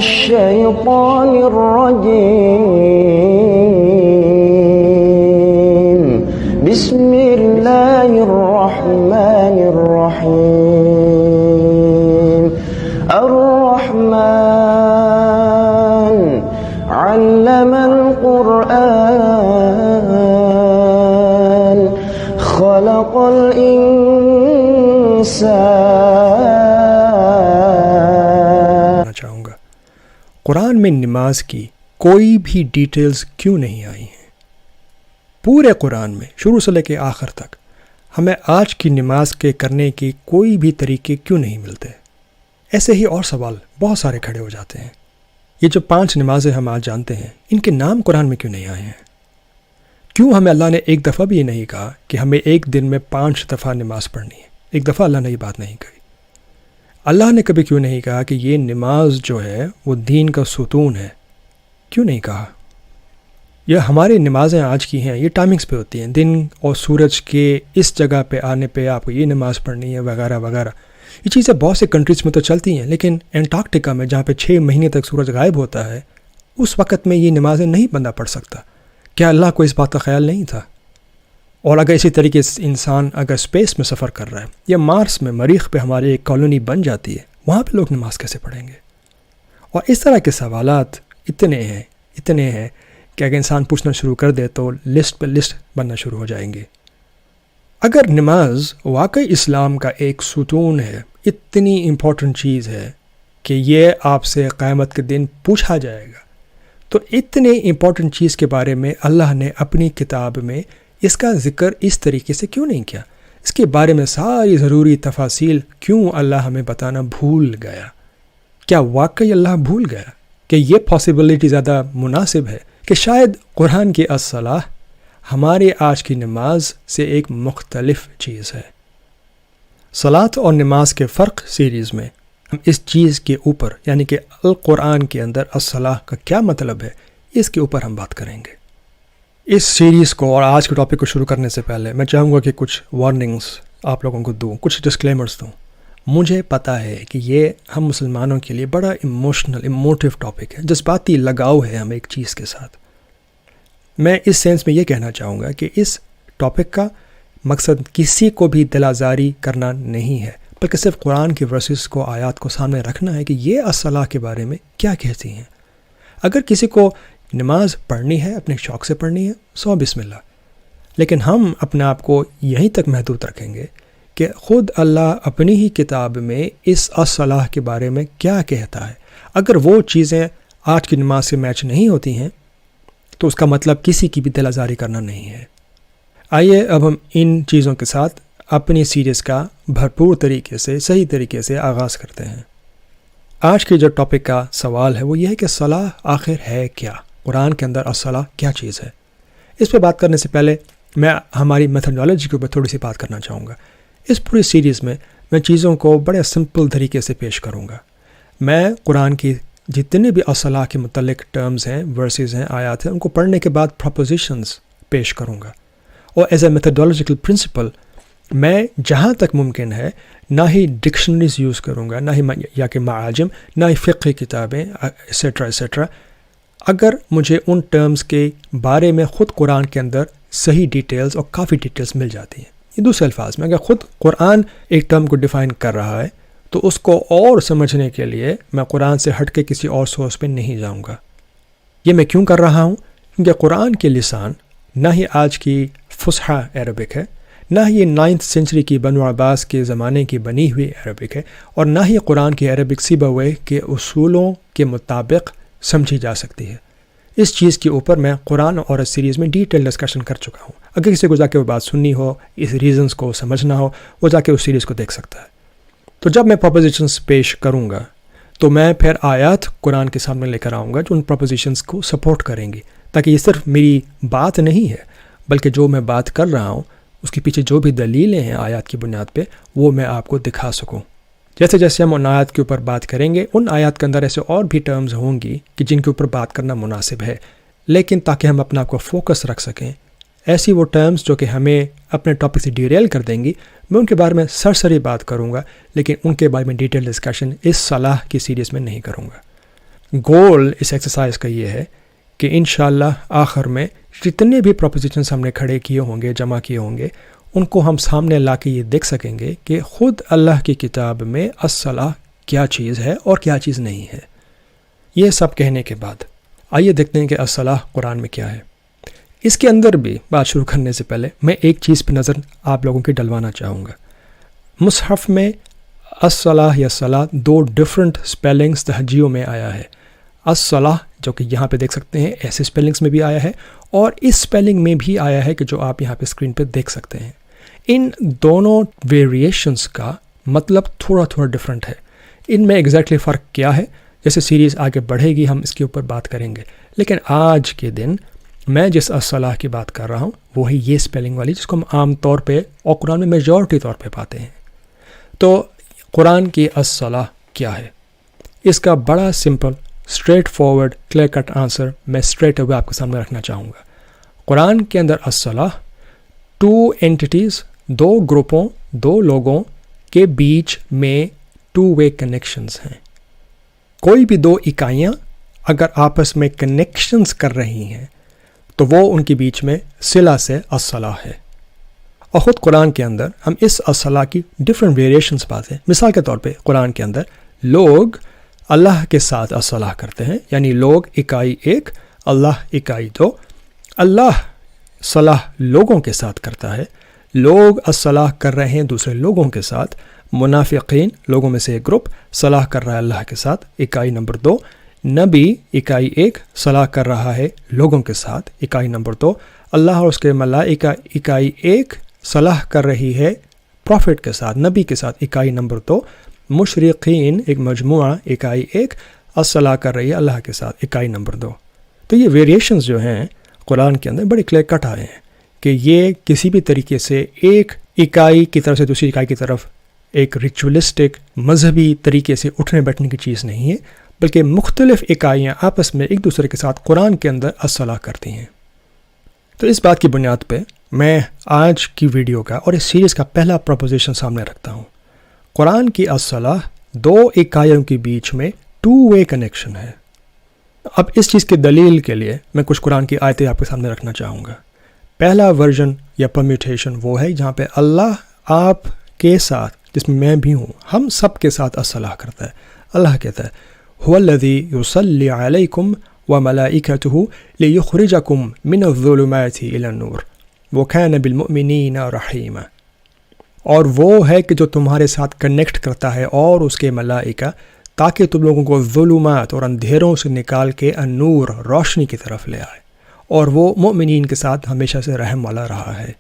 الشيطان الرجيم بسم الله الرحمن الرحيم الرحمن علم القرآن خلق الإنسان. چاہوں گا قرآن میں نماز کی کوئی بھی ڈیٹیلز کیوں نہیں آئی ہیں؟ پورے قرآن میں شروع سے لے کے آخر تک ہمیں آج کی نماز کے کرنے کے کوئی بھی طریقے کیوں نہیں ملتے؟ ایسے ہی اور سوال بہت سارے کھڑے ہو جاتے ہیں. یہ جو 5 نمازیں ہم آج جانتے ہیں، ان کے نام قرآن میں کیوں نہیں آئے ہیں؟ کیوں ہمیں اللہ نے ایک دفعہ بھی یہ نہیں کہا کہ ہمیں ایک دن میں 5 دفعہ نماز پڑھنی ہے؟ ایک دفعہ اللہ نے یہ بات نہیں کہی. اللہ نے کبھی کیوں نہیں کہا کہ یہ نماز جو ہے وہ دین کا ستون ہے؟ کیوں نہیں کہا؟ یہ ہماری نمازیں آج کی ہیں، یہ ٹائمنگز پہ ہوتی ہیں، دن اور سورج کے اس جگہ پہ آنے پہ آپ کو یہ نماز پڑھنی ہے وغیرہ وغیرہ. یہ چیزیں بہت سے کنٹریز میں تو چلتی ہیں، لیکن انٹارکٹیکا میں جہاں پہ 6 مہینے تک سورج غائب ہوتا ہے، اس وقت میں یہ نمازیں نہیں بندہ پڑھ سکتا. کیا اللہ کو اس بات کا خیال نہیں تھا؟ اور اگر اسی طریقے سے انسان اگر اسپیس میں سفر کر رہا ہے یا مارس میں مریخ پہ ہماری ایک کالونی بن جاتی ہے، وہاں پہ لوگ نماز کیسے پڑھیں گے؟ اور اس طرح کے سوالات اتنے ہیں کہ اگر انسان پوچھنا شروع کر دے تو لسٹ پہ لسٹ بننا شروع ہو جائیں گے. اگر نماز واقعی اسلام کا ایک ستون ہے، اتنی امپورٹنٹ چیز ہے کہ یہ آپ سے قیامت کے دن پوچھا جائے گا، تو اتنے امپورٹنٹ چیز کے بارے میں اللہ نے اپنی کتاب میں اس کا ذکر اس طریقے سے کیوں نہیں کیا؟ اس کے بارے میں ساری ضروری تفاصیل کیوں اللہ ہمیں بتانا بھول گیا؟ کیا واقعی اللہ بھول گیا کہ یہ پاسبلٹی زیادہ مناسب ہے کہ شاید قرآن کی الصلاۃ ہماری آج کی نماز سے ایک مختلف چیز ہے؟ صلاۃ اور نماز کے فرق سیریز میں ہم اس چیز کے اوپر، یعنی کہ القرآن کے اندر الصلاۃ کا کیا مطلب ہے، اس کے اوپر ہم بات کریں گے. اس سیریز کو اور آج کے ٹاپک کو شروع کرنے سے پہلے میں چاہوں گا کہ کچھ وارننگز آپ لوگوں کو دوں، کچھ ڈسکلیمرز دوں. مجھے پتہ ہے کہ یہ ہم مسلمانوں کے لیے بڑا ایموٹیو ٹاپک ہے، جذباتی لگاؤ ہے ہم ایک چیز کے ساتھ. میں اس سینس میں یہ کہنا چاہوں گا کہ اس ٹاپک کا مقصد کسی کو بھی دل آزاری کرنا نہیں ہے، بلکہ صرف قرآن کے ورسز کو، آیات کو سامنے رکھنا ہے کہ یہ الصلاۃ کے بارے میں کیا کہتی ہیں. اگر کسی کو نماز پڑھنی ہے، اپنے شوق سے پڑھنی ہے، سو بسم اللہ. لیکن ہم اپنے آپ کو یہیں تک محدود رکھیں گے کہ خود اللہ اپنی ہی کتاب میں اس الصلاۃ کے بارے میں کیا کہتا ہے. اگر وہ چیزیں آج کی نماز سے میچ نہیں ہوتی ہیں تو اس کا مطلب کسی کی بھی دل آزاری کرنا نہیں ہے. آئیے اب ہم ان چیزوں کے ساتھ اپنی سیریز کا بھرپور طریقے سے، صحیح طریقے سے آغاز کرتے ہیں. آج کے جو ٹاپک کا سوال ہے وہ یہ ہے کہ صلاح آخر ہے کیا؟ قرآن کے اندر الصلاۃ کیا چیز ہے؟ اس پہ بات کرنے سے پہلے میں ہماری میتھڈالوجی کے اوپر تھوڑی سی بات کرنا چاہوں گا. اس پوری سیریز میں چیزوں کو بڑے سمپل طریقے سے پیش کروں گا. میں قرآن کی جتنے بھی الصلاۃ کے متعلق ٹرمز ہیں، ورسز ہیں، آیات ہیں، ان کو پڑھنے کے بعد پروپوزیشنز پیش کروں گا. اور ایز اے میتھڈالوجیکل پرنسپل میں جہاں تک ممکن ہے نہ ہی ڈکشنریز یوز کروں گا، نہ ہی یا کہ معاجم، نہ ہی فقہی کتابیں ایسیٹرا. اگر مجھے ان ٹرمز کے بارے میں خود قرآن کے اندر صحیح ڈیٹیلز اور کافی ڈیٹیلز مل جاتی ہیں. یہ دوسرے الفاظ میں اگر خود قرآن ایک ٹرم کو ڈیفائن کر رہا ہے تو اس کو اور سمجھنے کے لیے میں قرآن سے ہٹ کے کسی اور سورس پہ نہیں جاؤں گا. یہ میں کیوں کر رہا ہوں؟ کیونکہ قرآن کے لسان نہ ہی آج کی فصحیٰ عربک ہے، نہ ہی 9th سینچری کی بنو عباس کے زمانے کی بنی ہوئی عربک ہے، اور نہ ہی قرآن کی عربک سیبویہ کے اصولوں کے مطابق سمجھی جا سکتی ہے. اس چیز کے اوپر میں قرآن اور اس سیریز میں ڈیٹیل ڈسکشن کر چکا ہوں. اگر کسی کو جا کے وہ بات سننی ہو، اس ریزنز کو سمجھنا ہو، وہ جا کے اس سیریز کو دیکھ سکتا ہے. تو جب میں پروپوزیشنز پیش کروں گا تو میں پھر آیات قرآن کے سامنے لے کر آؤں گا جو ان پروپوزیشنز کو سپورٹ کریں گی، تاکہ یہ صرف میری بات نہیں ہے بلکہ جو میں بات کر رہا ہوں اس کے پیچھے جو بھی دلیلیں ہیں آیات کی بنیاد پہ وہ میں آپ کو دکھا سکوں. جیسے جیسے ہم ان آیات کے اوپر بات کریں گے، ان آیات کے اندر ایسے اور بھی ٹرمز ہوں گی کہ جن کے اوپر بات کرنا مناسب ہے، لیکن تاکہ ہم اپنا آپ کو فوکس رکھ سکیں، ایسی وہ ٹرمز جو کہ ہمیں اپنے ٹاپک سے ڈیریل کر دیں گی، میں ان کے بارے میں سرسری بات کروں گا، لیکن ان کے بارے میں ڈیٹیل ڈسکشن اس صلاح کی سیریز میں نہیں کروں گا. گول اس ایکسرسائز کا یہ ہے کہ انشاءاللہ آخر میں جتنے بھی پروپوزیشنز ہم نے کھڑے کیے ہوں گے، جمع کیے ہوں گے، ان کو ہم سامنے لا کے یہ دیکھ سکیں گے کہ خود اللہ کی کتاب میں الصلاح کیا چیز ہے اور کیا چیز نہیں ہے۔ یہ سب کہنے کے بعد آئیے دیکھتے ہیں کہ الصلاح قرآن میں کیا ہے۔ اس کے اندر بھی بات شروع کرنے سے پہلے میں ایک چیز پہ نظر آپ لوگوں کی ڈلوانا چاہوں گا۔ مصحف میں الصلاح یا صلاح 2 ڈفرنٹ سپیلنگز تہجیوں میں آیا ہے۔ الصلاح جو کہ یہاں پہ دیکھ سکتے ہیں ایسے سپیلنگز میں بھی آیا ہے، اور اس سپیلنگ میں بھی آیا ہے کہ جو آپ یہاں پہ اسکرین پہ دیکھ سکتے ہیں۔ ان دونوں ویریشنز کا مطلب تھوڑا تھوڑا ڈفرنٹ ہے۔ ان میں ایگزیکٹلی فرق کیا ہے، جیسے سیریز آگے بڑھے گی ہم اس کے اوپر بات کریں گے، لیکن آج کے دن میں جس الصلاح کی بات کر رہا ہوں وہی یہ سپیلنگ والی جس کو ہم عام طور پہ اور قرآن میں میجورٹی طور پہ پاتے ہیں۔ تو قرآن کی الصلاح کیا ہے؟ اس کا بڑا simple, straightforward, clear cut answer میں اسٹریٹ اوے آپ کے سامنے رکھنا چاہوں گا۔ قرآن کے اندر الصلاح 2 اینٹیز، 2 گروپوں، 2 لوگوں کے بیچ میں 2 وے کنیکشنز ہیں۔ کوئی بھی 2 اکائیاں اگر آپس میں کنیکشنز کر رہی ہیں تو وہ ان کے بیچ میں صلہ سے الصلاح ہے۔ اور خود قرآن کے اندر ہم اس الصلاح کی ڈفرینٹ ویریشنز پاتے ہیں۔ مثال کے طور پہ قرآن کے اندر لوگ اللہ کے ساتھ الصلاح کرتے ہیں، یعنی لوگ اکائی 1، اللہ اکائی 2۔ اللہ صلاح لوگوں کے ساتھ کرتا ہے، لوگ الصلاح کر رہے ہیں دوسرے لوگوں کے ساتھ۔ منافقین لوگوں میں سے ایک گروپ صلاح کر رہا ہے اللہ کے ساتھ، اکائی نمبر 2۔ نبی اکائی 1 صلاح کر رہا ہے لوگوں کے ساتھ، اکائی نمبر 2۔ اللہ اور اس کے ملائکہ اکائی 1 صلاح کر رہی ہے پروفٹ کے ساتھ، نبی کے ساتھ، اکائی نمبر 2۔ مشرقین ایک مجموعہ اکائی 1 الصلاح کر رہی ہے اللہ کے ساتھ، اکائی نمبر 2۔ تو یہ ویریشنز جو ہیں قرآن کے اندر بڑے کلیئر کٹ آئے ہیں کہ یہ کسی بھی طریقے سے ایک اکائی کی طرف سے دوسری اکائی کی طرف ایک ریچولسٹک مذہبی طریقے سے اٹھنے بیٹھنے کی چیز نہیں ہے، بلکہ مختلف اکائیاں آپس میں ایک دوسرے کے ساتھ قرآن کے اندر الصلاح کرتی ہیں۔ تو اس بات کی بنیاد پہ میں آج کی ویڈیو کا اور اس سیریز کا پہلا پروپوزیشن سامنے رکھتا ہوں۔ قرآن کی الصلاح 2 اکائیوں کے بیچ میں 2 وے کنیکشن ہے۔ اب اس چیز کی دلیل کے لیے میں کچھ قرآن کی آیتیں آپ کے سامنے رکھنا چاہوں گا۔ پہلا ورژن یا پرمیوٹیشن وہ ہے جہاں پہ اللہ آپ کے ساتھ، جس میں میں بھی ہوں، ہم سب کے ساتھ الصلاح کرتا ہے۔ اللہ کہتا ہے هو الذی یصلی علیکم وملائکتہ لیخرجکم من الظلمات الی النور وکان بالمؤمنین رحیما۔ اور وہ ہے کہ جو تمہارے ساتھ کنیکٹ کرتا ہے اور اس کے ملائکہ، تاکہ تم لوگوں کو ظلمات اور اندھیروں سے نکال کے النور، روشنی کی طرف لے آئے، اور وہ مؤمنین کے ساتھ ہمیشہ سے رحم والا رہا ہے۔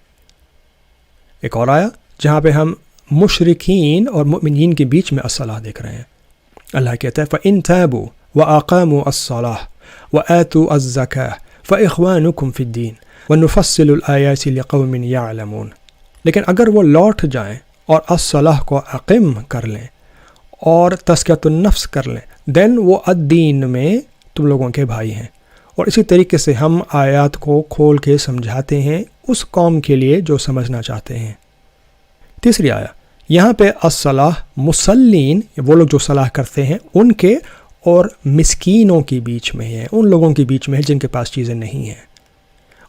ایک اور آیا جہاں پہ ہم مشرکین اور مؤمنین کے بیچ میں الصلاح دیکھ رہے ہیں۔ اللہ کہتا ہے فَإِن تَابُوا وَأَقَامُوا الصَّلَاةَ وَآتُوا الزَّكَاةَ فَإِخْوَانُكُمْ فِي الدِّينِ وَنُفَصِّلُ الْآيَاتِ لِقَوْمٍ يَعْلَمُونَ۔ لیکن اگر وہ لوٹ جائیں اور الصلاح کو اقیم کر لیں اور تزکیۃ النفس کر لیں، دین وہ الدین میں تم لوگوں کے بھائی ہیں۔ اور اسی طریقے سے ہم آیات کو کھول کے سمجھاتے ہیں اس قوم کے لیے جو سمجھنا چاہتے ہیں۔ تیسری آیا یہاں پہ الصلاح مصلین، وہ لوگ جو صلاح کرتے ہیں، ان کے اور مسکینوں کے بیچ میں ہے، ان لوگوں کے بیچ میں ہے جن کے پاس چیزیں نہیں ہیں۔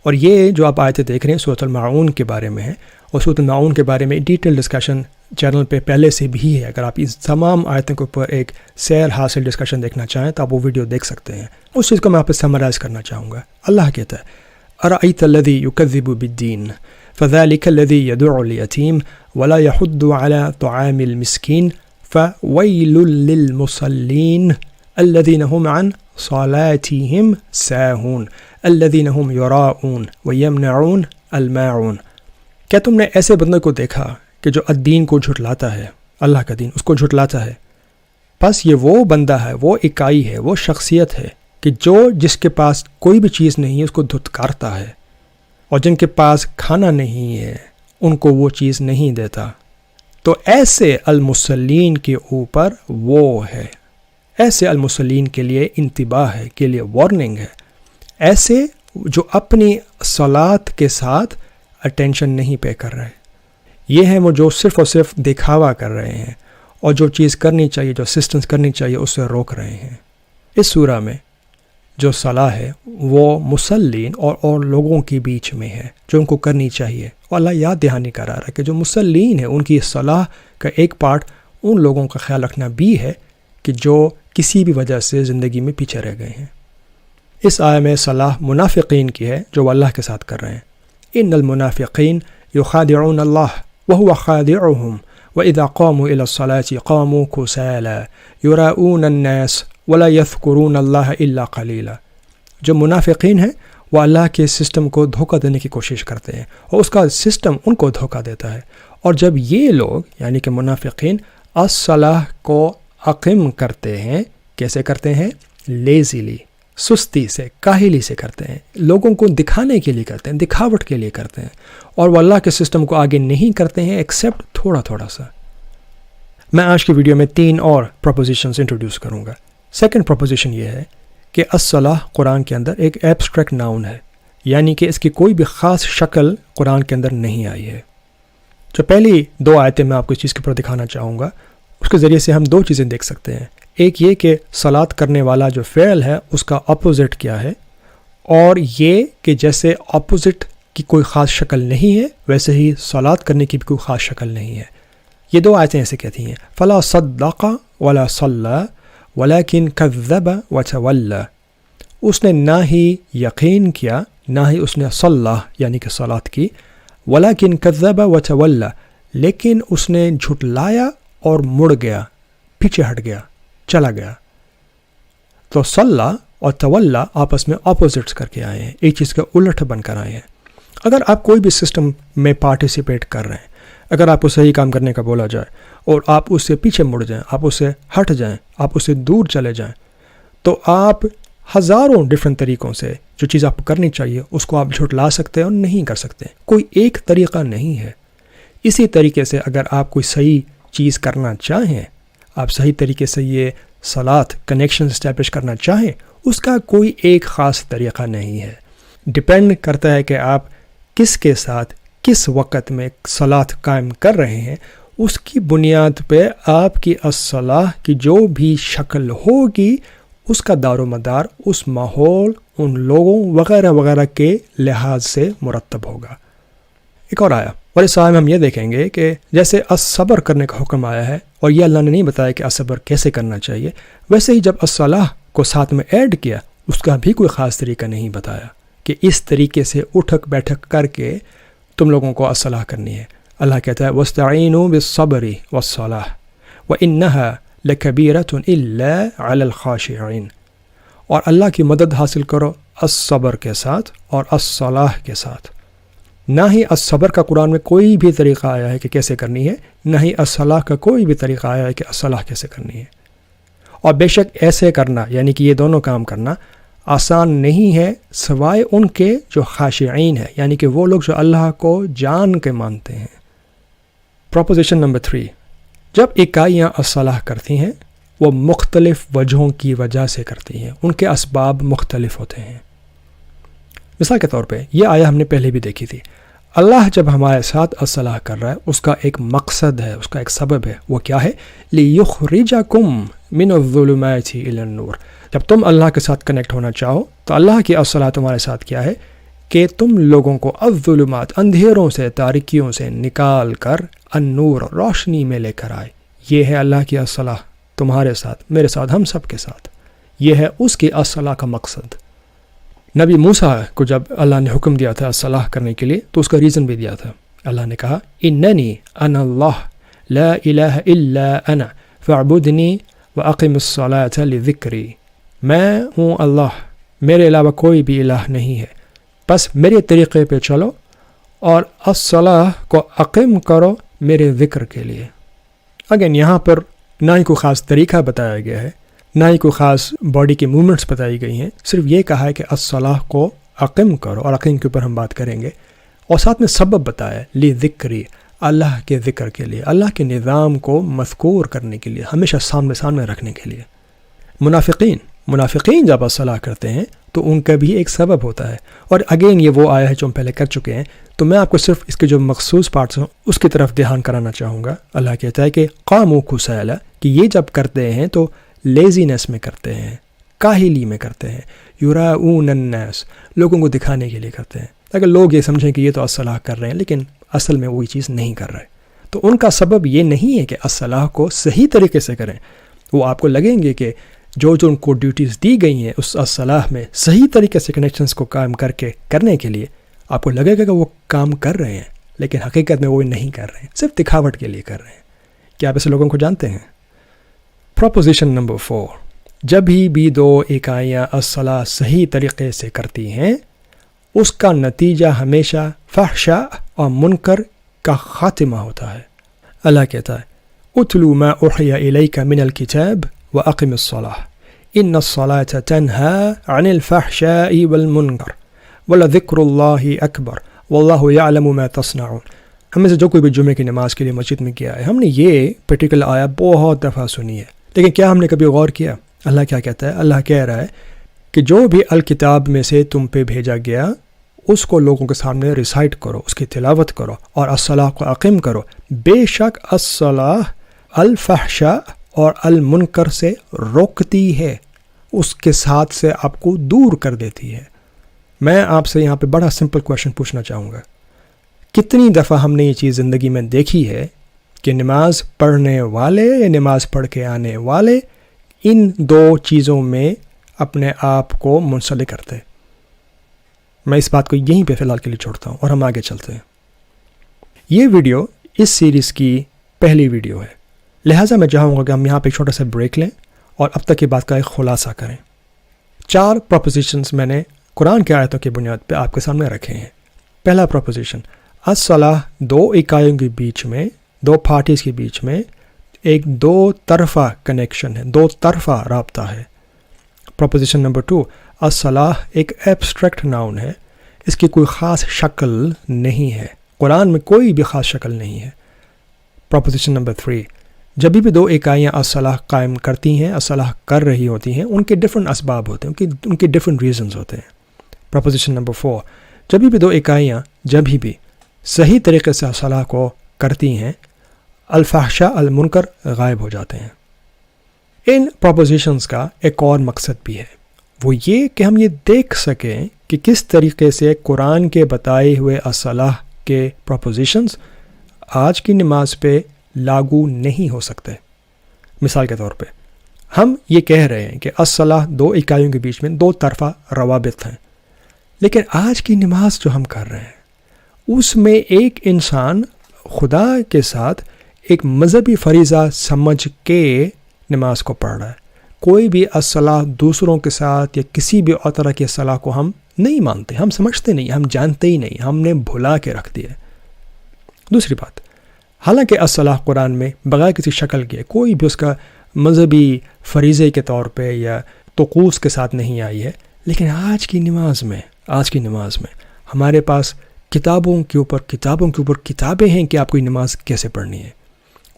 اور یہ جو آپ آیتیں دیکھ رہے ہیں سورۃ الماعون کے بارے میں ہے، اور سورۃ الماعون کے بارے میں ڈیٹیل ڈسکشن چینل پہ پہلے سے بھی ہے۔ اگر آپ اس تمام آیتوں کے اوپر ایک سیر حاصل ڈسکشن دیکھنا چاہیں تو آپ وہ ویڈیو دیکھ سکتے ہیں۔ اس چیز کو میں آپ کو سمرائز کرنا چاہوں گا۔ اللہ کہتا ہے أَرَأَيْتَ الَّذِي يُكَذِّبُ بِالدِّينِ فَذَلِكَ الَّذِي يَدُعُّ الْيَتِيمَ وَلَا يَحُضُّ عَلَى طَعَامِ الْمِسْكِينِ فَوَيْلٌ لِّلْمُصَلِّينَ الَّذِينَ هُمْ عَنْ صَلَاتِهِمْ سَاهُونَ الَّذِينَ هُمْ يُرَاءُونَ وَيَمْنَعُونَ الْمَاعُونَ۔ کیا تم نے ایسے بندے کو دیکھا کہ جو الدین کو جھٹلاتا ہے، اللہ کا دین، اس کو جھٹلاتا ہے؟ بس یہ وہ بندہ ہے، وہ اکائی ہے، وہ شخصیت ہے کہ جو جس کے پاس کوئی بھی چیز نہیں ہے اس کو دھتکارتا ہے، اور جن کے پاس کھانا نہیں ہے ان کو وہ چیز نہیں دیتا۔ تو ایسے المصلین کے اوپر وہ ہے، ایسے المصلین کے لیے انتباہ ہے، کے لیے وارننگ ہے۔ ایسے جو اپنی صلات کے ساتھ اٹینشن نہیں پے کر رہے، یہ ہیں وہ جو صرف اور صرف دکھاوا کر رہے ہیں، اور جو چیز کرنی چاہیے، جو اسسٹنس کرنی چاہیے، اس سے روک رہے ہیں۔ اس سورہ میں جو صلاح ہے وہ مسلین اور لوگوں کے بیچ میں ہے جو ان کو کرنی چاہیے، اور اللہ یاد دہانی کرا رہا ہے کہ جو مسلین ہیں ان کی صلاح کا ایک پارٹ ان لوگوں کا خیال رکھنا بھی ہے کہ جو کسی بھی وجہ سے زندگی میں پیچھے رہ گئے ہیں۔ اس آیہ میں صلاح منافقین کی ہے جو وہ اللہ کے ساتھ کر رہے ہیں۔ ان المنافقین یخادعون اللہ وهو خادعهم وإذا قاموا إلى الصلاة قاموا كسالى يراؤون الناس ولا يذكرون الله إلا قليلا۔ جو منافقین ہیں وہ اللہ کے سسٹم کو دھوکہ دینے کی کوشش کرتے ہیں اور اس کا سسٹم ان کو دھوکہ دیتا ہے، اور جب یہ لوگ یعنی کہ منافقین الصلاح کو اقیم کرتے ہیں، کیسے کرتے ہیں؟ لیزیلی، سستی سے، کاہلی سے کرتے ہیں، لوگوں کو دکھانے کے لیے کرتے ہیں، دکھاوٹ کے لیے کرتے ہیں، اور وہ اللہ کے سسٹم کو آگے نہیں کرتے ہیں ایکسیپٹ تھوڑا تھوڑا سا۔ میں آج کی ویڈیو میں 3 اور پروپوزیشنز انٹروڈیوس کروں گا۔ سیکنڈ پروپوزیشن یہ ہے کہ الصلاح قرآن کے اندر ایک ایبسٹریکٹ ناؤن ہے، یعنی کہ اس کی کوئی بھی خاص شکل قرآن کے اندر نہیں آئی ہے۔ جو پہلی 2 آیتیں میں آپ کو اس چیز کے اوپر دکھانا چاہوں گا، اس کے ذریعے سے ہم 2 چیزیں دیکھ سکتے ہیں۔ ایک یہ کہ صلاۃ کرنے والا جو فعل ہے اس کا اپوزٹ کیا ہے، اور یہ کہ جیسے اپوزٹ کی کوئی خاص شکل نہیں ہے ویسے ہی صلاۃ کرنے کی بھی کوئی خاص شکل نہیں ہے۔ یہ 2 آیتیں ایسے کہتی ہیں، فلا صدق ولا صلی ولکن کذب وتولی۔ اس نے نہ ہی یقین کیا، نہ ہی اس نے صلی یعنی کہ صلاۃ کی، ولکن کذب وتولی، لیکن اس نے جھٹلایا اور مڑ گیا، پیچھے ہٹ گیا، چلا گیا۔ تو صلی اور تولی آپس میں اپوزٹس کر کے آئے ہیں، ایک چیز کا الٹ بن کر آئے ہیں۔ اگر آپ کوئی بھی سسٹم میں پارٹیسپیٹ کر رہے ہیں، اگر آپ کو صحیح کام کرنے کا بولا جائے اور آپ اس سے پیچھے مڑ جائیں، آپ اس سے ہٹ جائیں، آپ اس سے دور چلے جائیں، تو آپ ہزاروں ڈفرینٹ طریقوں سے جو چیز آپ کو کرنی چاہیے اس کو آپ جھٹلا سکتے ہیں اور نہیں کر سکتے، کوئی ایک طریقہ نہیں ہے۔ اسی طریقے سے اگر آپ کوئی صحیح چیز کرنا چاہیں، آپ صحیح طریقے سے یہ صلاۃ کنیکشن اسٹیبلش کرنا چاہیں، اس کا کوئی ایک خاص طریقہ نہیں ہے۔ ڈپینڈ کرتا ہے کہ آپ کس کے ساتھ کس وقت میں صلاۃ قائم کر رہے ہیں، اس کی بنیاد پہ آپ کی الصلاح کی جو بھی شکل ہوگی اس کا دار و مدار اس ماحول، ان لوگوں وغیرہ وغیرہ کے لحاظ سے مرتب ہوگا۔ ایک اور آیا، اور اس آیے میں ہم یہ دیکھیں گے کہ جیسے الصبر کرنے کا حکم آیا ہے، اور یہ اللہ نے نہیں بتایا کہ الصبر کیسے کرنا چاہیے، ویسے ہی جب الصلاح کو ساتھ میں ایڈ کیا اس کا بھی کوئی خاص طریقہ نہیں بتایا کہ اس طریقے سے اٹھک بیٹھک کر کے تم لوگوں کو الصلاح کرنی ہے۔ اللہ کہتا ہے وَاسْتَعِينُوا بِالصَّبْرِ وَالصَّلَاةِ وَإِنَّهَا لَكَبِيرَةٌ إِلَّا عَلَى الْخَاشِعِينَ، اور اللہ کی مدد حاصل کرو الصبر کے ساتھ اور الصلاح کے ساتھ۔ نہ ہی الصبر کا قرآن میں کوئی بھی طریقہ آیا ہے کہ کیسے کرنی ہے، نہ ہی الصلاح کا کوئی بھی طریقہ آیا ہے کہ الصلاح کیسے کرنی ہے۔ اور بے شک ایسے کرنا یعنی کہ یہ دونوں کام کرنا آسان نہیں ہے سوائے ان کے جو خاشعین ہیں، یعنی کہ وہ لوگ جو اللہ کو جان کے مانتے ہیں۔ پروپوزیشن نمبر 3، جب اکائیاں الصلاح کرتی ہیں وہ مختلف وجہوں کی وجہ سے کرتی ہیں، ان کے اسباب مختلف ہوتے ہیں۔ مثال کے طور پہ یہ آیا ہم نے پہلے بھی دیکھی تھی، اللہ جب ہمارے ساتھ الصلاح کر رہا ہے اس کا ایک مقصد ہے، اس کا ایک سبب ہے، وہ کیا ہے؟ لِيُخْرِجَكُم مِّنَ الظُّلُمَاتِ إِلَى النُّورِ۔ جب تم اللہ کے ساتھ کنیکٹ ہونا چاہو تو اللہ کی الصلاح تمہارے ساتھ کیا ہے کہ تم لوگوں کو الظلمات اندھیروں سے، تاریکیوں سے نکال کر النور روشنی میں لے کر آئے۔ یہ ہے اللہ کی الصلاح تمہارے ساتھ، میرے ساتھ، ہم سب کے ساتھ، یہ ہے اس کی الصلاح کا مقصد۔ نبی موسیٰ کو جب اللہ نے حکم دیا تھا الصلاح کرنے کے لیے تو اس کا ریزن بھی دیا تھا، اللہ نے کہا اننی انا اللہ لا الہ الا انا فاعبدنی واقم الصلاۃ لذکری، میں ہوں اللہ، میرے علاوہ کوئی بھی الہ نہیں ہے، بس میرے طریقے پہ چلو اور الصلاح کو اقیم کرو میرے ذکر کے لیے۔ اگین یہاں پر نہ ہی کوئی خاص طریقہ بتایا گیا ہے، نہ ہی کوئی خاص باڈی کی موومنٹس بتائی گئی ہیں، صرف یہ کہا ہے کہ الصلاح کو اقیم کرو، اور اقیم کے اوپر ہم بات کریں گے، اور ساتھ میں سبب بتایا ہے لی ذکری، اللہ کے ذکر کے لیے، اللہ کے نظام کو مذکور کرنے کے لیے، ہمیشہ سامنے رکھنے کے لیے۔ منافقین جب الصلاح کرتے ہیں تو ان کا بھی ایک سبب ہوتا ہے، اور اگین یہ وہ آیا ہے جو ہم پہلے کر چکے ہیں، تو میں آپ کو صرف اس کے جو مخصوص پارٹس ہیں اس کی طرف دھیان کرانا چاہوں گا۔ اللہ کہتا ہے کہ قاموا کسالی، کہ یہ جب کرتے ہیں تو لیزینس میں کرتے ہیں، کاہلی میں کرتے ہیں، یراؤن الناس، لوگوں کو دکھانے کے لیے کرتے ہیں تاکہ لوگ یہ سمجھیں کہ یہ تو الصلاح کر رہے ہیں، لیکن اصل میں وہی چیز نہیں کر رہے۔ تو ان کا سبب یہ نہیں ہے کہ الصلاح کو صحیح طریقے سے کریں، وہ آپ کو لگیں گے کہ جو ان کو ڈیوٹیز دی گئی ہیں اس الصلاح میں صحیح طریقے سے کنیکشنز کو قائم کرنے کے لیے آپ کو لگے گا کہ وہ کام کر رہے ہیں، لیکن حقیقت میں وہ نہیں کر رہے ہیں، صرف دکھاوٹ کے لیے کر رہے ہیں۔ کیا آپ ایسے لوگوں کو جانتے ہیں؟ پروپوزیشن نمبر 4، جب بھی دو اکائیاں الصلاح صحیح طریقے سے کرتی ہیں اس کا نتیجہ ہمیشہ فحشاء اور منکر کا خاتمہ ہوتا ہے۔ اللہ کہتا ہے اتلو ما اوحی الیک من الکتاب واقم الصلاۃ ان الصلاۃ تنہی عن الفحشاء والمنکر ولذکر اللہ اکبر واللہ یعلم ما تصنعون۔ ہم میں سے جو کوئی بھی جمعے کی نماز کے لیے مسجد میں گیا ہے، ہم نے یہ پرٹیکولر آیا بہت دفعہ سنی ہے، لیکن کیا ہم نے کبھی غور کیا؟ اللہ کیا کہتا ہے؟ اللہ کہہ رہا ہے کہ جو بھی الکتاب میں سے تم پہ بھیجا گیا اس کو لوگوں کے سامنے ریسائٹ کرو، اس کی تلاوت کرو اور الصلاح کو اقیم کرو، بے شک الصلاح الفحشاء اور المنکر سے روکتی ہے، اس کے ساتھ سے آپ کو دور کر دیتی ہے۔ میں آپ سے یہاں پہ بڑا سمپل کویشچن پوچھنا چاہوں گا، کتنی دفعہ ہم نے یہ چیز زندگی میں دیکھی ہے کہ نماز پڑھنے والے یا نماز پڑھ کے آنے والے ان دو چیزوں میں اپنے آپ کو منسلک کرتے؟ میں اس بات کو یہیں پہ فی الحال کے لیے چھوڑتا ہوں اور ہم آگے چلتے ہیں۔ یہ ویڈیو اس سیریز کی پہلی ویڈیو ہے، لہٰذا میں چاہوں گا کہ ہم یہاں پہ ایک چھوٹا سا بریک لیں اور اب تک کی بات کا ایک خلاصہ کریں۔ 4 پروپوزیشنز میں نے قرآن کی آیتوں کی بنیاد پہ آپ کے سامنے رکھے ہیں۔ پہلا پروپوزیشن، الصلاح دو اکائیوں کے بیچ میں، دو پارٹیز کے بیچ میں ایک دو طرفہ کنیکشن ہے، دو طرفہ رابطہ ہے۔ پروپوزیشن نمبر 2، الصلاح ایک ایبسٹریکٹ ناؤن ہے، اس کی کوئی خاص شکل نہیں ہے، قرآن میں کوئی بھی خاص شکل نہیں ہے۔ پروپوزیشن نمبر 3، جب بھی دو اکائیاں الصلاح قائم کرتی ہیں، الصلاح کر رہی ہوتی ہیں، ان کے ڈفرینٹ اسباب ہوتے ہیں، ان کے ڈفرینٹ ریزنز ہوتے ہیں۔ پروپوزیشن نمبر 4، جب بھی دو اکائیاں بھی صحیح طریقے سے الصلاح کو کرتی ہیں، الفحشاء المنکر غائب ہو جاتے ہیں۔ ان پروپوزیشنز کا ایک اور مقصد بھی ہے، وہ یہ کہ ہم یہ دیکھ سکیں کہ کس طریقے سے قرآن کے بتائے ہوئے الصلاح کے پروپوزیشنز آج کی نماز پہ لاگو نہیں ہو سکتے۔ مثال کے طور پہ ہم یہ کہہ رہے ہیں کہ الصلاح دو اکائیوں کے بیچ میں دو طرفہ روابط ہیں، لیکن آج کی نماز جو ہم کر رہے ہیں اس میں ایک انسان خدا کے ساتھ ایک مذہبی فریضہ سمجھ کے نماز کو پڑھ رہا ہے۔ کوئی بھی الصلاح دوسروں کے ساتھ یا کسی بھی اور طرح کی الصلاح کو ہم نہیں مانتے، ہم سمجھتے نہیں، ہم جانتے ہی نہیں، ہم نے بھلا کے رکھ دیا۔ دوسری بات، حالانکہ الصلاح قرآن میں بغیر کسی شکل کے کوئی بھی اس کا مذہبی فریضے کے طور پہ یا طقوس کے ساتھ نہیں آئی ہے، لیکن آج کی نماز میں ہمارے پاس کتابوں کے اوپر کتابیں ہیں کہ آپ کو یہ نماز کیسے پڑھنی ہے،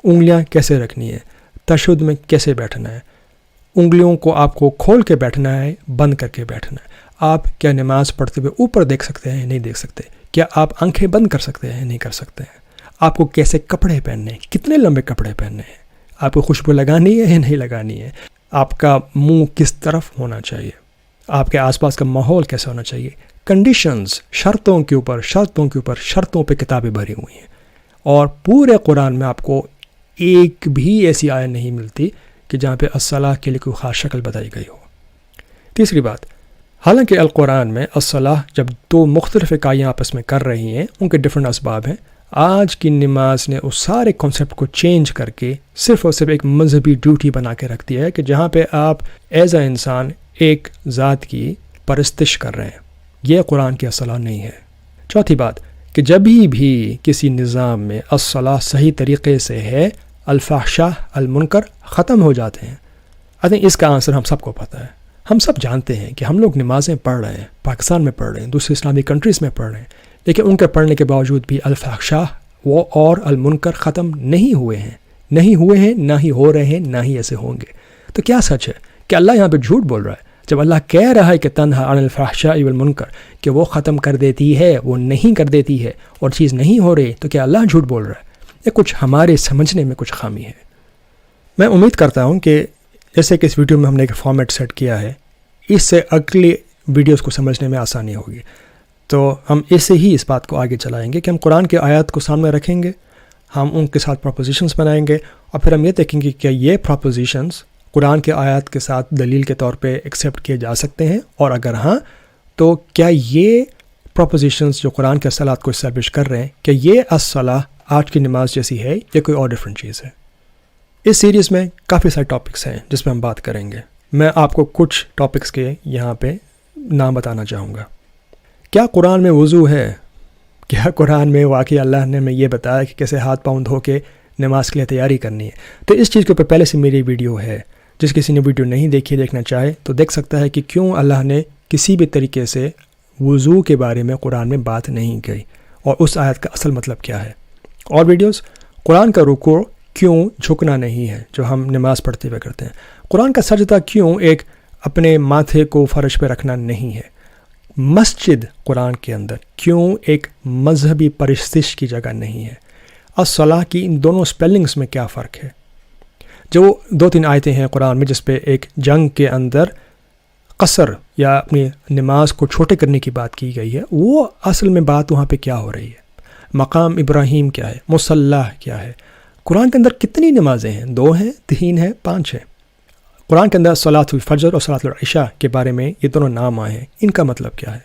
انگلیاں کیسے رکھنی ہے، تشہد میں کیسے بیٹھنا ہے، انگلیوں کو آپ کو کھول کے بیٹھنا ہے، بند کر کے بیٹھنا ہے، آپ کیا نماز پڑھتے ہوئے اوپر دیکھ سکتے ہیں، نہیں دیکھ سکتے، کیا آپ آنکھیں بند کر سکتے ہیں، نہیں کر سکتے ہیں، آپ کو کیسے کپڑے پہننے ہیں، کتنے لمبے کپڑے پہننے ہیں، آپ کو خوشبو لگانی ہے یا نہیں لگانی ہے، آپ کا منہ کس طرف ہونا چاہیے، آپ کے آس پاس کا ماحول کیسا ہونا چاہیے، کنڈیشنز، شرطوں کے اوپر شرطوں پہ کتابیں بھری ہوئی ہیں، اور پورے قرآن میں آپ کو ایک بھی ایسی آیت نہیں ملتی کہ جہاں پہ الصلاح کے لیے کوئی خاص شکل بتائی گئی ہو۔ تیسری بات، حالانکہ القرآن میں الصلاح جب دو مختلف اکائیاں آپس میں کر رہی ہیں، ان کے ڈفرینٹ اسباب ہیں، آج کی نماز نے اس سارے کانسیپٹ کو چینج کر کے صرف اور صرف ایک مذہبی ڈیوٹی بنا کے رکھ دیا ہے کہ جہاں پہ آپ ایز اے انسان ایک ذات کی پرستش کر رہے ہیں۔ یہ قرآن کی الصلاح نہیں ہے۔ چوتھی بات کہ جب بھی کسی نظام میں الصلاح صحیح طریقے سے ہے، الفحشاء المنکر ختم ہو جاتے ہیں۔ اس کا آنسر ہم سب کو پتہ ہے، ہم سب جانتے ہیں کہ ہم لوگ نمازیں پڑھ رہے ہیں، پاکستان میں پڑھ رہے ہیں، دوسرے اسلامی کنٹریز میں پڑھ رہے ہیں، لیکن ان کے پڑھنے کے باوجود بھی الفحشاء وہ اور المنکر ختم نہیں ہوئے ہیں، نہ ہی ہو رہے ہیں، نہ ہی ایسے ہوں گے۔ تو کیا سچ ہے کہ اللہ یہاں پہ جھوٹ بول رہا ہے؟ جب اللہ کہہ رہا ہے کہ تنہا عن الفحشاء والمنکر، کہ وہ ختم کر دیتی ہے، وہ نہیں کر دیتی ہے، اور چیز نہیں ہو رہی، تو کیا اللہ جھوٹ بول رہا ہے؟ یا کچھ ہمارے سمجھنے میں کچھ خامی ہے؟ میں امید کرتا ہوں کہ جیسے کہ اس ویڈیو میں ہم نے ایک فارمیٹ سیٹ کیا ہے اس سے اگلی ویڈیوز کو سمجھنے میں آسانی ہوگی. تو ہم اسے ہی اس بات کو آگے چلائیں گے کہ ہم قرآن کے آیات کو سامنے رکھیں گے, ہم ان کے ساتھ پروپوزیشنز بنائیں گے, اور پھر ہم یہ دیکھیں گے کہ یہ پروپوزیشنز قرآن کے آیات کے ساتھ دلیل کے طور پہ ایکسیپٹ کیے جا سکتے ہیں, اور اگر ہاں تو کیا یہ پروپوزیشنز جو قرآن کے اصطلاحات کو اسٹیبلش کر رہے ہیں کہ یہ الصلاۃ آج کی نماز جیسی ہے یا کوئی اور ڈفرینٹ چیز ہے. اس سیریز میں کافی سارے ٹاپکس ہیں جس میں ہم بات کریں گے. میں آپ کو کچھ ٹاپکس کے یہاں پہ نام بتانا چاہوں گا. کیا قرآن میں وضو ہے؟ کیا قرآن میں واقعی اللہ نے ہمیں یہ بتایا کہ کیسے ہاتھ پاؤں دھو کے نماز کے لیے تیاری کرنی ہے؟ تو اس چیز کے اوپر پہلے سے میری ویڈیو ہے. جس کسی نے ویڈیو نہیں دیکھی, دیکھنا چاہے تو دیکھ سکتا ہے کہ کیوں اللہ نے کسی بھی طریقے سے وضو کے بارے میں قرآن میں بات نہیں کی, اور اس آیت کا اصل مطلب کیا ہے. اور ویڈیوز قرآن کا رکوع کیوں جھکنا نہیں ہے جو ہم نماز پڑھتے ہوئے کرتے ہیں. قرآن کا سجدہ کیوں ایک اپنے ماتھے کو فرش پہ رکھنا نہیں ہے. مسجد قرآن کے اندر کیوں ایک مذہبی پرستش کی جگہ نہیں ہے. الصلاح کی ان دونوں سپیلنگز میں کیا فرق ہے. جو 2-3 آیتیں ہیں قرآن میں جس پہ ایک جنگ کے اندر قصر یا اپنی نماز کو چھوٹے کرنے کی بات کی گئی ہے, وہ اصل میں بات وہاں پہ کیا ہو رہی ہے. مقام ابراہیم کیا ہے, مصلی کیا ہے. قرآن کے اندر کتنی نمازیں ہیں؟ 2 ہیں, 3 ہیں, 5 ہیں. قرآن کے اندر صلاۃ الفجر اور صلاۃ العشاء کے بارے میں یہ دونوں نام آئے ہیں. ان کا مطلب کیا ہے؟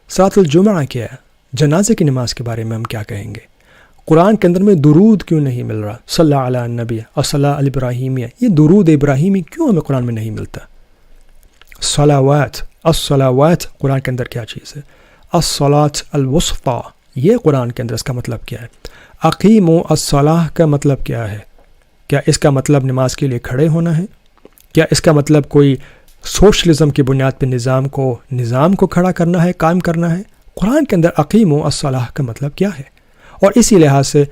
صلاۃ الجمعہ کیا ہے؟ جنازے کی نماز کے بارے میں ہم کیا کہیں گے؟ قرآن کے اندر میں درود کیوں نہیں مل رہا؟ صلی علی النبی اور صلاۃ الابراہیمیہ, یہ درود ابراہیمی کیوں ہمیں قرآن میں نہیں ملتا؟ الصلاوات قرآن کے اندر کیا چیز ہے؟ الصلاۃ الوسطی یہ قرآن کے اندر اس کا مطلب کیا ہے؟ اقیموا الصلاۃ کا مطلب کیا ہے؟ کیا اس کا مطلب نماز کے لیے کھڑے ہونا ہے؟ کیا اس کا مطلب کوئی سوشلزم کی بنیاد پہ نظام کو کھڑا کرنا ہے, قائم کرنا ہے؟ قرآن کے اندر اقیموا الصلاۃ کا مطلب کیا ہے؟ اور اسی لحاظ سے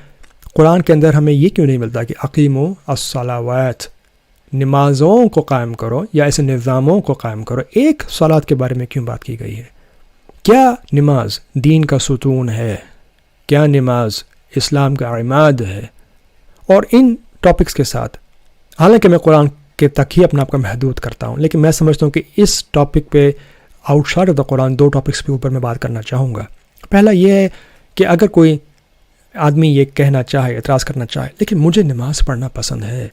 قرآن کے اندر ہمیں یہ کیوں نہیں ملتا کہ اقیموا الصلاوات, نمازوں کو قائم کرو یا ایسے نظاموں کو قائم کرو. ایک صلاۃ کے بارے میں کیوں بات کی گئی ہے؟ کیا نماز دین کا ستون ہے؟ کیا نماز اسلام کا عماد ہے؟ اور ان ٹاپکس کے ساتھ, حالانکہ میں قرآن کے تک ہی اپنا آپ کا محدود کرتا ہوں, لیکن میں سمجھتا ہوں کہ اس ٹاپک پہ out side of the Quran 2 topics کے اوپر میں بات کرنا چاہوں گا. پہلا یہ ہے کہ اگر کوئی آدمی یہ کہنا چاہے, اعتراض کرنا چاہے, لیکن مجھے نماز پڑھنا پسند ہے,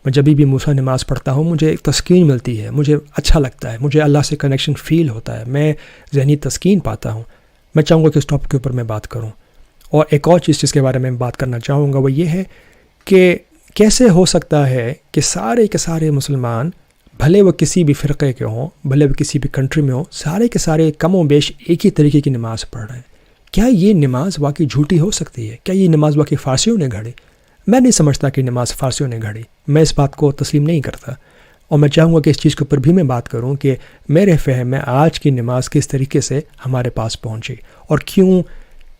میں جب بھی موسیٰ نماز پڑھتا ہوں مجھے ایک تسکین ملتی ہے, مجھے اچھا لگتا ہے, مجھے اللہ سے کنیکشن فیل ہوتا ہے, میں ذہنی تسکین پاتا ہوں, میں چاہوں گا کہ اس ٹاپک کے اوپر میں بات کروں. اور ایک اور چیز جس کے بارے میں بات کرنا چاہوں گا وہ یہ ہے کہ کیسے ہو سکتا ہے کہ سارے کے سارے مسلمان, بھلے وہ کسی بھی فرقے کے ہوں, بھلے وہ کسی بھی کنٹری میں ہوں, سارے کے سارے کم و بیش ایک ہی طریقے کی نماز پڑھ رہے ہیں. کیا یہ نماز واقعی جھوٹی ہو سکتی ہے؟ کیا یہ نماز واقعی فارسیوں نے گھڑی؟ میں نہیں سمجھتا کہ نماز فارسیوں نے گھڑی. میں اس بات کو تسلیم نہیں کرتا, اور میں چاہوں گا کہ اس چیز کے اوپر بھی میں بات کروں کہ میرے فہم میں آج کی نماز کس طریقے سے ہمارے پاس پہنچی, اور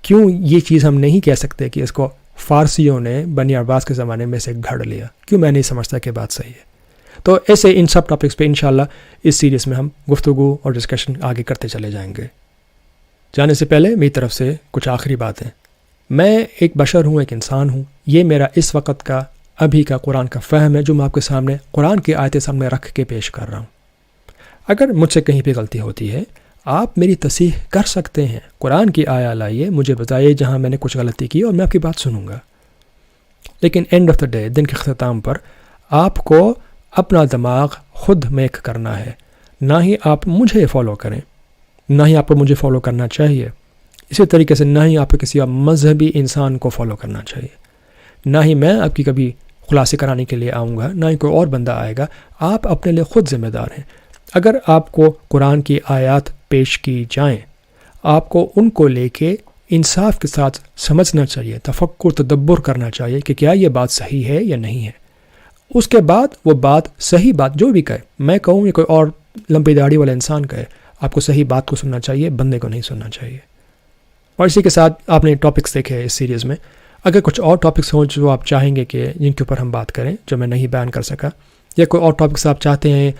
کیوں یہ چیز ہم نہیں کہہ سکتے کہ اس کو فارسیوں نے بنی عباس کے زمانے میں سے گھڑ لیا. کیوں میں نہیں سمجھتا کہ بات صحیح ہے. تو ایسے ان سب ٹاپکس پہ انشاءاللہ اس سیریز میں ہم گفتگو اور ڈسکشن آگے کرتے چلے جائیں گے. جانے سے پہلے میری طرف سے کچھ آخری باتیں. میں ایک بشر ہوں, ایک انسان ہوں. یہ میرا اس وقت کا ابھی کا قرآن کا فہم ہے جو میں آپ کے سامنے قرآن کی آیتیں سامنے رکھ کے پیش کر رہا ہوں. اگر مجھ سے کہیں پہ غلطی ہوتی ہے آپ میری تصحیح کر سکتے ہیں. قرآن کی آیا لائیے, مجھے بتائیے جہاں میں نے کچھ غلطی کی, اور میں آپ کی بات سنوں گا. لیکن اینڈ آف دا ڈے, دن کے اختتام پر آپ کو اپنا دماغ خود میک کرنا ہے. نہ ہی آپ مجھے فالو کریں, نہ ہی آپ کو مجھے فالو کرنا چاہیے. اسی طریقے سے نہ ہی آپ کو کسی مذہبی انسان کو فالو کرنا چاہیے. نہ ہی میں آپ کی کبھی خلاصے کرانے کے لیے آؤں گا, نہ ہی کوئی اور بندہ آئے گا. آپ اپنے لیے خود ذمہ دار ہیں. اگر آپ کو قرآن کی آیات پیش کی جائیں, آپ کو ان کو لے کے انصاف کے ساتھ سمجھنا چاہیے, تفکر تدبر کرنا چاہیے کہ کیا یہ بات صحیح ہے یا نہیں ہے. اس کے بعد وہ بات صحیح بات جو بھی کہے, میں کہوں یا کوئی اور لمبی داڑھی والا انسان کہے, آپ کو صحیح بات کو سننا چاہیے, بندے کو نہیں سننا چاہیے. اور اسی کے ساتھ آپ نے ٹاپکس دیکھے اس سیریز میں. اگر کچھ اور ٹاپکس ہوں جو آپ چاہیں گے کہ جن کے اوپر ہم بات کریں جو میں نہیں بیان کر سکا, یا کوئی اور ٹاپکس آپ چاہتے ہیں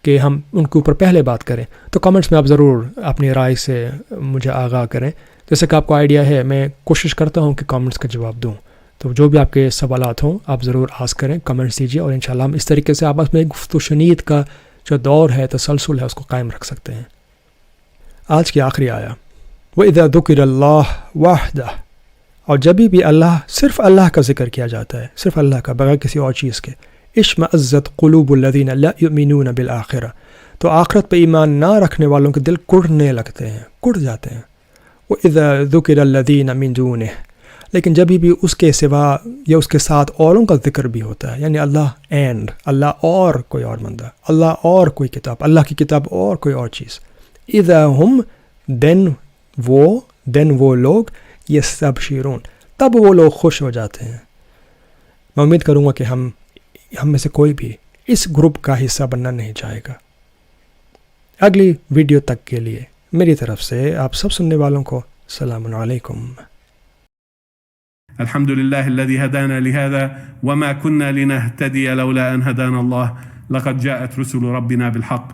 کہ ہم ان کے اوپر پہلے بات کریں, تو کمنٹس میں آپ ضرور اپنی رائے سے مجھے آگاہ کریں. جیسے کہ آپ کو آئیڈیا ہے, میں کوشش کرتا ہوں کہ کمنٹس کا جواب دوں. تو جو بھی آپ کے سوالات ہوں آپ ضرور آسک کریں, کمنٹس دیجیے, اور انشاءاللہ ہم اس طریقے سے آپس میں گفت و شنید کا جو دور ہے تسلسل ہے اس کو قائم رکھ سکتے ہیں. آج کی آخری آیا وَإِذَا ذُكِرَ اللَّهُ وَحْدَهُ, اور جبھی بھی اللہ صرف اللہ کا ذکر کیا جاتا ہے, صرف اللہ کا بغیر کسی اور چیز کے, اشمئزت قلوب الذین لا یؤمنون بالآخرہ, تو آخرت پہ ایمان نہ رکھنے والوں کے دل کڑنے لگتے ہیں, کڑ جاتے ہیں. وَإِذَا ذُكِرَ الَّذِينَ مِن دُونِهِ, لیکن جبھی بھی اس کے سوا یا اس کے ساتھ اوروں کا ذکر بھی ہوتا ہے, یعنی اللہ اور کوئی اور بندہ, اللہ اور کوئی کتاب, اللہ کی کتاب اور کوئی اور چیز, اذا ہم دن وہ لوگ یستبشرون, تب وہ لوگ خوش ہو جاتے ہیں. میں امید کروں گا کہ ہم میں سے کوئی بھی اس گروپ کا حصہ بننا نہیں چاہے گا. اگلی ویڈیو تک کے لیے میری طرف سے آپ سب سننے والوں کو السلام علیکم. الحمد لله الذي هدانا لهذا وما كنا لنهتدي لولا أن هدانا الله لقد جاءت رسل ربنا بالحق